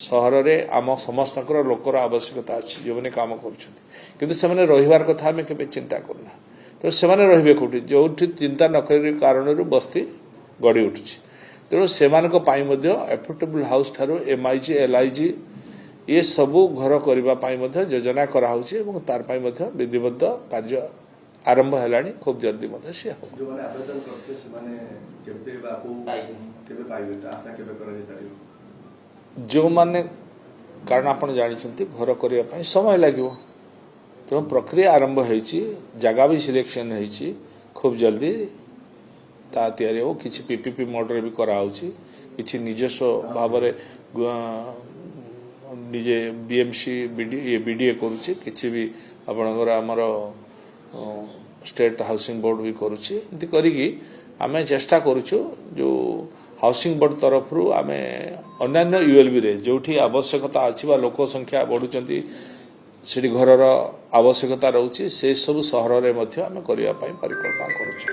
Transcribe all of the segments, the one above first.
सहर में आम समस्त लोकर आवश्यकता अच्छी जो मैंने काम कर रही कथा आम के चिंता करना तो से रे कौटी जो चिंता न कारण बस्ती गढ़ी उठुची तेणु से एफोर्डेबल हाउस ठारू MIG LIG ये सबू घर करने योजना कराई तार विधिबद्ध कार्य आरंभ है खूब जल्दी सी जो माने कारण आप जानते घर करने समय लगे तेणु प्रक्रिया आरंभ हो जगह भी सिलेक्शन हो खूब जल्दी ता तैयारी हो किसी PPP मॉडल भी कराऊँगी किसी निजस्व भाव निजे BMC BDA करुच्ची किसी भी आपणकर आमर स्टेट हाउसिंग बोर्ड भी करुच्ची एमती करी आम चेष्टा करुचु जो हाउसिंग बोर्ड तरफ आम अन्य ULB रे जो आवश्यकता अच्छी लोक संख्या बढ़ुंट से घर आवश्यकता रोचे से सब सहर में आम करने परिकल्पना करुचु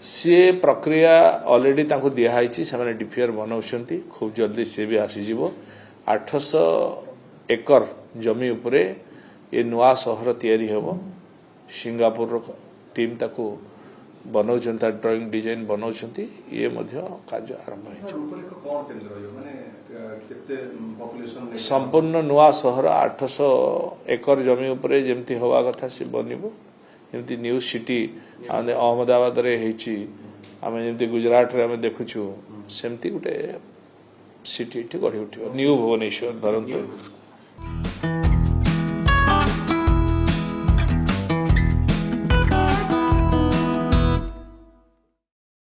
सी प्रक्रिया ऑलरेडी दिखाई से DPR बनाऊँ खूब जल्दी सी भी आसीज 800 एकर जमी उपरे ये नुआ सहर तैयारी हेबो सिंगापुर टीम ताको बनाउछन्ता ड्राइंग डिजाइन बनाउछन्ती ये मध्य कार्य आरंभ है संपूर्ण नुआ सहर 800 एकर जमी उपरे जेमती हवा कथा से बनिबो जेमती न्यू सिटी अहमदाबाद रे हेची आमे जेमती गुजरात रे आमे देखुछु सेमती गुटे सिटी गढ़ी उठियो न्यू भुवनेश्वर धरंतु